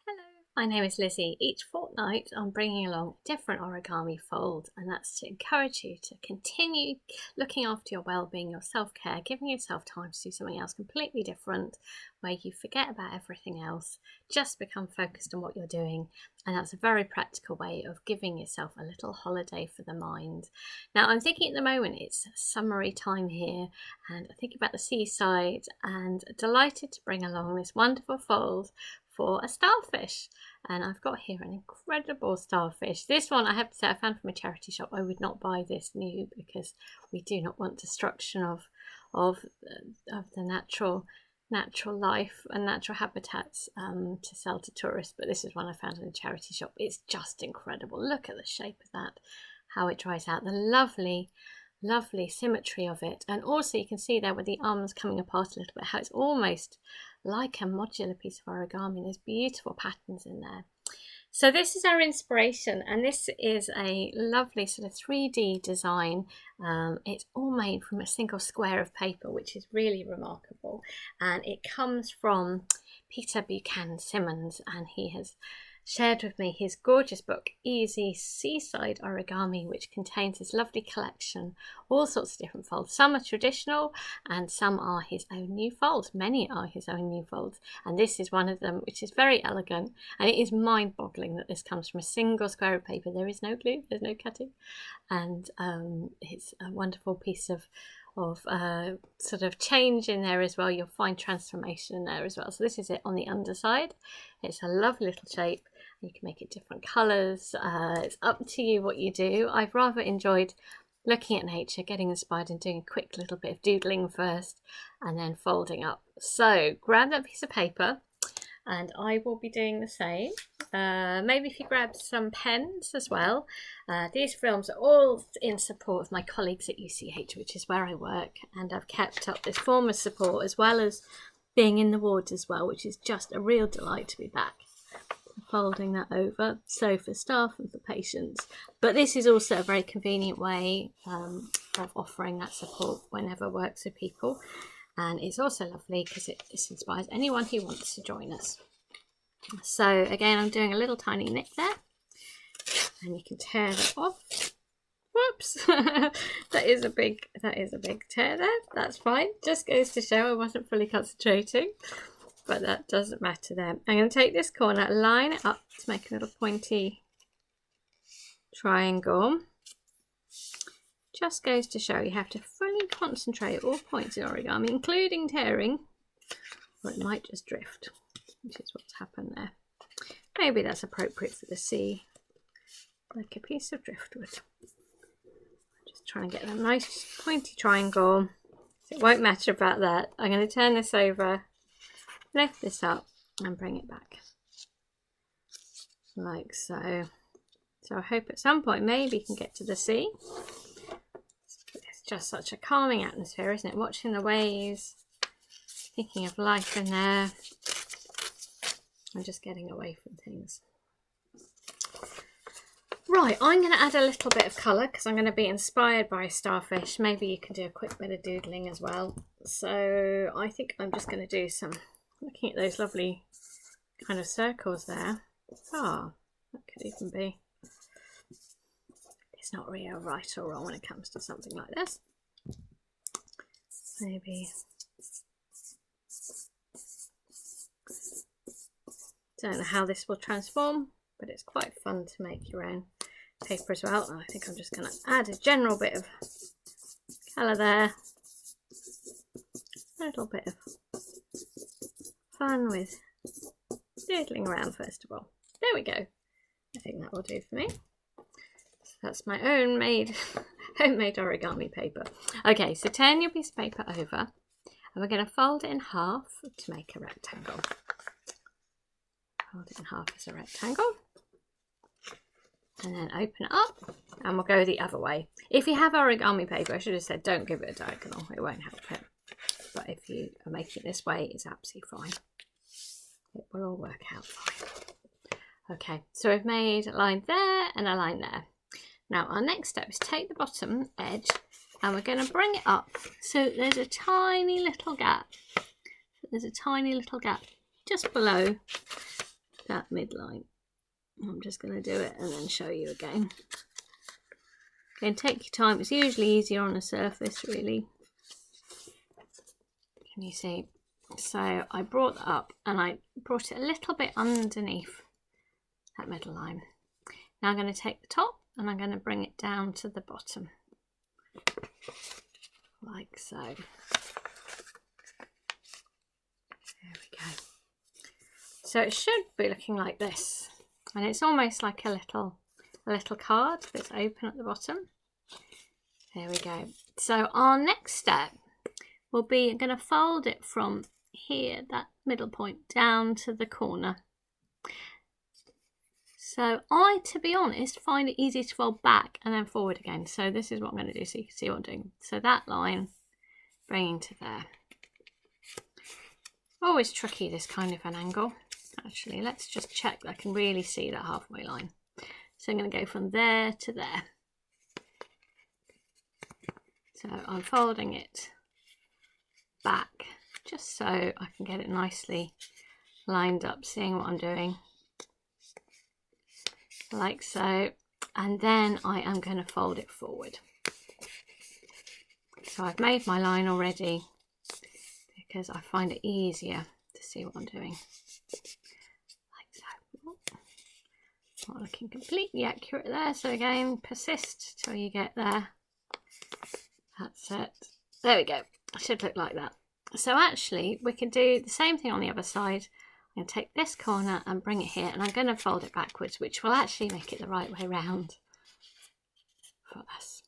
Hello, my name is Lizzie. Each fortnight I'm bringing along a different origami fold, and that's to encourage you to continue looking after your well-being, your self-care, giving yourself time to do something else completely different where you forget about everything else, just become focused on what you're doing. And that's a very practical way of giving yourself a little holiday for the mind. Now I'm thinking at the moment it's summery time here, and I'm thinking about the seaside, and delighted to bring along this wonderful fold for a starfish. And I've got here an incredible starfish. This one, I have to say, I found from a charity shop. I would not buy this new because we do not want destruction of the natural life and natural habitats to sell to tourists. But this is one I found in a charity shop. It's just incredible. Look at the shape of that, how it dries out, the lovely symmetry of it. And also you can see there with the arms coming apart a little bit, how it's almost like a modular piece of origami. There's beautiful patterns in there. So this is our inspiration, and this is a lovely sort of 3D design. It's all made from a single square of paper, which is really remarkable, and it comes from Peter Buchan-Symons, and he has shared with me his gorgeous book, Easy Seaside Origami, which contains his lovely collection, all sorts of different folds. Some are traditional and some are his own new folds. Many are his own new folds, and this is one of them, which is very elegant, and it is mind-boggling that this comes from a single square of paper. There is no glue, there's no cutting, and it's a wonderful piece of sort of change in there as well. You'll find transformation in there as well. So this is it on the underside. It's a lovely little shape. You can make it different colours. It's up to you what you do. I've rather enjoyed looking at nature, getting inspired and doing a quick little bit of doodling first and then folding up. So grab that piece of paper and I will be doing the same. Maybe if you grab some pens as well. These films are all in support of my colleagues at UCH, which is where I work, and I've kept up this form of support as well as being in the wards as well, which is just a real delight to be back. Folding that over, so for staff and for patients. But this is also a very convenient way of offering that support whenever works with people. And it's also lovely because it inspires anyone who wants to join us. So again, I'm doing a little tiny nick there, and you can tear that off. Whoops, that is a big tear there. That's fine. Just goes to show I wasn't fully concentrating, but that doesn't matter there. I'm going to take this corner, line it up to make a little pointy triangle. Just goes to show you have to fully concentrate at all points in origami, including tearing, or it might just drift, which is what's happened there. Maybe that's appropriate for the sea, like a piece of driftwood. Just try and get a nice pointy triangle. So it won't matter about that. I'm going to turn this over, lift this up and bring it back like so. So I hope at some point maybe you can get to the sea. It's just such a calming atmosphere, isn't it? Watching the waves, thinking of life in there, and just getting away from things. Right, I'm going to add a little bit of colour because I'm going to be inspired by a starfish. Maybe you can do a quick bit of doodling as well. So I think I'm just going to do some, looking at those lovely kind of circles there. Ah, that could even be. It's not really right or wrong when it comes to something like this. Maybe. Don't know how this will transform, but it's quite fun to make your own paper as well. And I think I'm just going to add a general bit of colour there. A little bit of fun with doodling around first of all. There we go. I think that will do for me. So that's my own homemade origami paper. Okay, so turn your piece of paper over and we're going to fold it in half to make a rectangle. Fold it in half as a rectangle. And then open it up and we'll go the other way. If you have origami paper, I should have said don't give it a diagonal. It won't help it. But if you are making it this way, it's absolutely fine. It will all work out fine. Okay, so we've made a line there and a line there. Now our next step is take the bottom edge and we're going to bring it up so there's a tiny little gap. There's a tiny little gap just below that midline. I'm just going to do it and then show you again. Again, take your time. It's usually easier on a surface, really. Can you see? So I brought that up and I brought it a little bit underneath that middle line. Now I'm going to take the top and I'm going to bring it down to the bottom, like so. There we go. So it should be looking like this, and it's almost like a little card that's open at the bottom. There we go. So our next step will be, I'm going to fold it from here, that middle point, down to the corner. So I, to be honest, find it easy to fold back and then forward again. So this is what I'm going to do so you can see what I'm doing. So that line, bringing to there. Always tricky, this kind of an angle. Actually, let's just check that I can really see that halfway line. So I'm going to go from there to there. So I'm folding it back just so I can get it nicely lined up, seeing what I'm doing. Like so. And then I am going to fold it forward. So I've made my line already because I find it easier to see what I'm doing. Not looking completely accurate there, so again, persist till you get there. That's it. There we go. It should look like that. So actually, we can do the same thing on the other side. I'm going to take this corner and bring it here, and I'm going to fold it backwards, which will actually make it the right way round for us.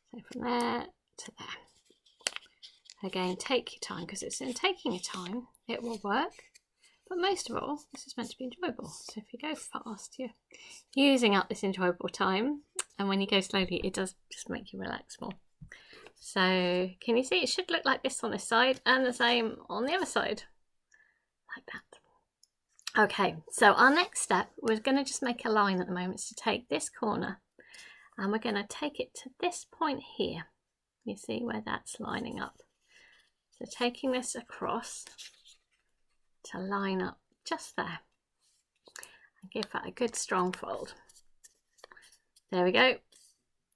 So from there to there. Again, take your time, because it's in taking your time, it will work. But most of all, this is meant to be enjoyable. So if you go fast, you're using up this enjoyable time. And when you go slowly, it does just make you relax more. So can you see it should look like this on this side and the same on the other side? Like that. Okay, so our next step, we're going to just make a line at the moment to take this corner. And we're going to take it to this point here. You see where that's lining up. So taking this across to line up just there and give that a good strong fold. There we go.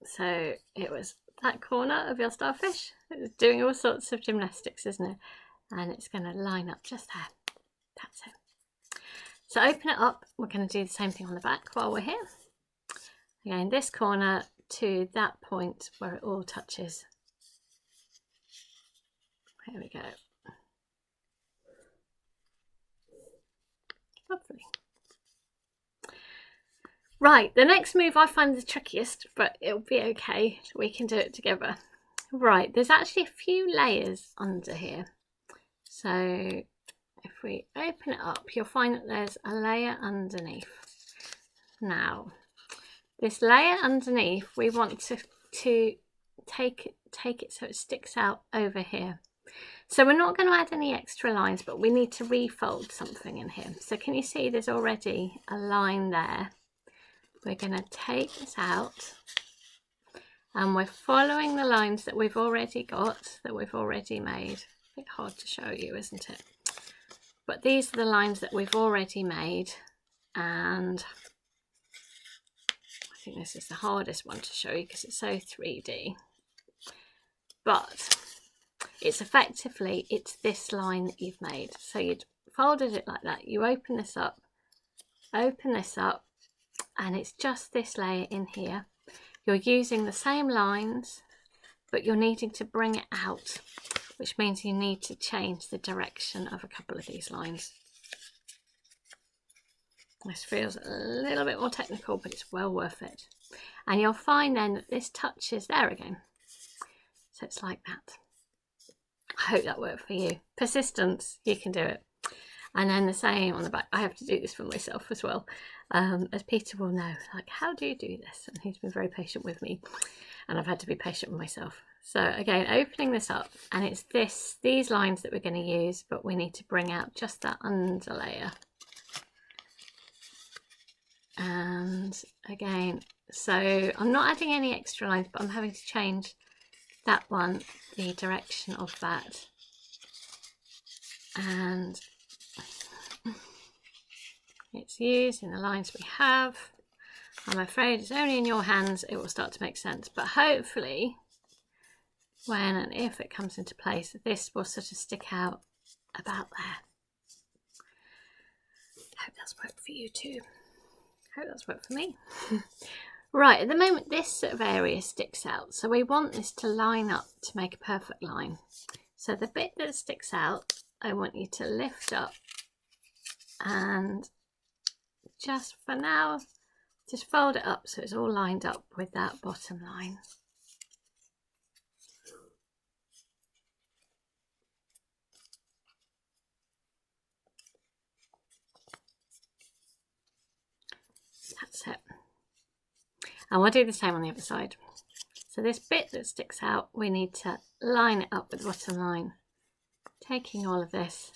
So it was that corner of your starfish. It was doing all sorts of gymnastics, isn't it? And it's going to line up just there. That's it. So open it up. We're going to do the same thing on the back while we're here. Again, this corner to that point where it all touches. Here we go. Lovely. Right, the next move I find the trickiest, but it'll be okay. We can do it together. Right, there's actually a few layers under here. So if we open it up, you'll find that there's a layer underneath. Now, this layer underneath, we want to take it so it sticks out over here. So we're not going to add any extra lines, but we need to refold something in here. So can you see there's already a line there? We're going to take this out and we're following the lines that we've already got, that we've already made. A bit hard to show you, isn't it? But these are the lines that we've already made, and I think this is the hardest one to show you because it's so 3D. But it's effectively, it's this line that you've made. So you'd folded it like that. You open this up, and it's just this layer in here. You're using the same lines, but you're needing to bring it out, which means you need to change the direction of a couple of these lines. This feels a little bit more technical, but it's well worth it. And you'll find then that this touches there again. So it's like that. I hope that worked for you. Persistence, you can do it. And then the same on the back. I have to do this for myself as well. As Peter will know, like, how do you do this? And he's been very patient with me. And I've had to be patient with myself. So again, opening this up, and it's these lines that we're going to use, but we need to bring out just that under layer. And again, so I'm not adding any extra lines, but I'm having to change that one, the direction of that. And let's use in the lines we have. I'm afraid it's only in your hands it will start to make sense, but hopefully when and if it comes into place, this will sort of stick out about there. Hope that's worked for you too. Hope that's worked for me. Right, at the moment this sort of area sticks out, so we want this to line up to make a perfect line. So the bit that sticks out, I want you to lift up and just for now, just fold it up so it's all lined up with that bottom line. That's it. And we'll do the same on the other side. So this bit that sticks out, we need to line it up with the bottom line. Taking all of this,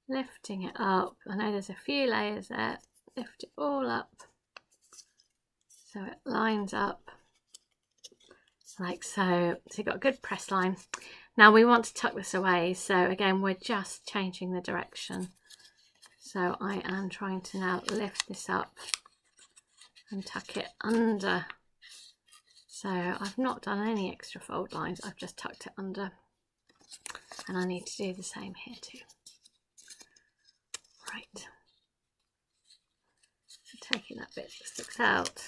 lifting it up. I know there's a few layers there. Lift it all up so it lines up like so. So you've got a good press line. Now we want to tuck this away. So again, we're just changing the direction. So I am trying to now lift this up and tuck it under. So I've not done any extra fold lines, I've just tucked it under. And I need to do the same here too. Right. So taking that bit that sticks out.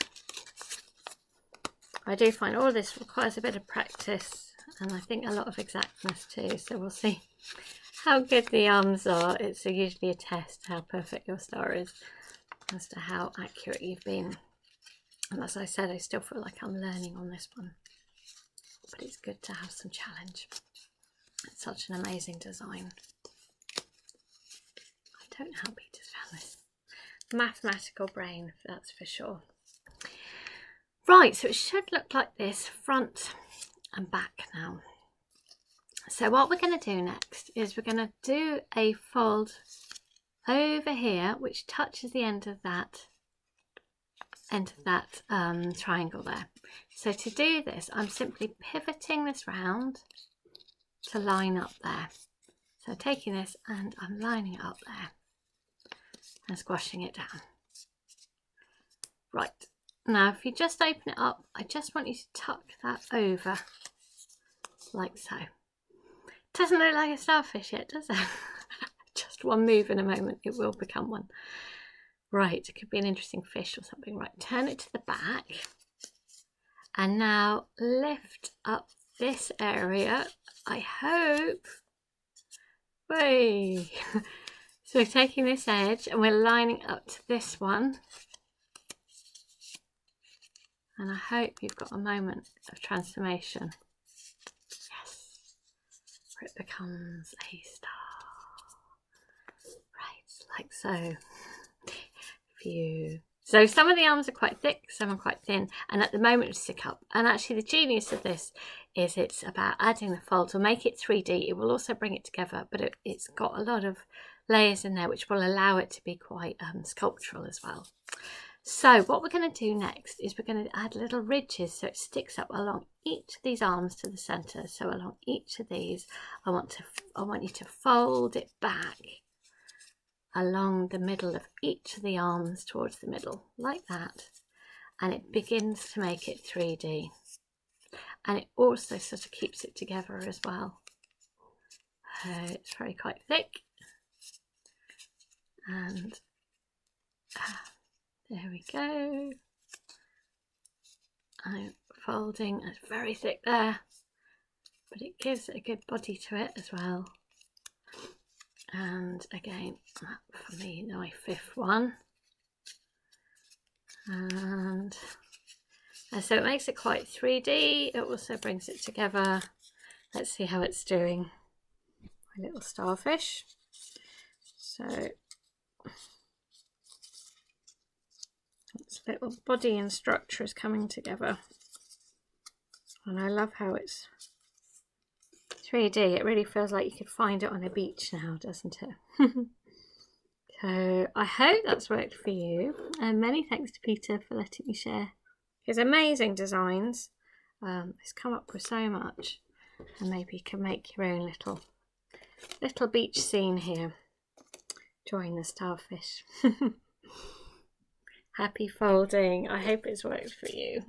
I do find all this requires a bit of practice and I think a lot of exactness too. So we'll see how good the arms are. It's usually a test how perfect your star is as to how accurate you've been. And as I said, I still feel like I'm learning on this one, but it's good to have some challenge. It's such an amazing design. I don't know how Peter's found this. Mathematical brain, that's for sure. Right, so it should look like this, front and back now. So what we're going to do next is we're going to do a fold over here, which touches the end of that triangle there. So to do this, I'm simply pivoting this round to line up there. So taking this and I'm lining it up there and squashing it down. Right, now if you just open it up, I just want you to tuck that over like so. Doesn't look like a starfish yet, does it? Just one move in a moment, it will become one. Right, it could be an interesting fish or something. Right, turn it to the back and now lift up this area. I hope. Way. So we're taking this edge and we're lining up to this one. And I hope you've got a moment of transformation. Yes, where it becomes a star. Right, like so. So some of the arms are quite thick, some are quite thin, and at the moment we stick up. And actually the genius of this is it's about adding the fold to make it 3D. It will also bring it together, but it's got a lot of layers in there which will allow it to be quite sculptural as well. So what we're going to do next is we're going to add little ridges so it sticks up along each of these arms to the center. So along each of these, I want you to fold it back along the middle of each of the arms towards the middle, like that. And it begins to make it 3D. And it also sort of keeps it together as well. It's very quite thick. And there we go. I'm folding, it's very thick there, but it gives a good body to it as well. And again, for me, my fifth one. And so it makes it quite 3D. It also brings it together. Let's see how it's doing. My little starfish. So its little body and structure is coming together. And I love how it's 3D. It really feels like you could find it on a beach now, doesn't it? So I hope that's worked for you. And many thanks to Peter for letting me share his amazing designs. He's come up with so much. And maybe you can make your own little beach scene here. Join the starfish. Happy folding. I hope it's worked for you.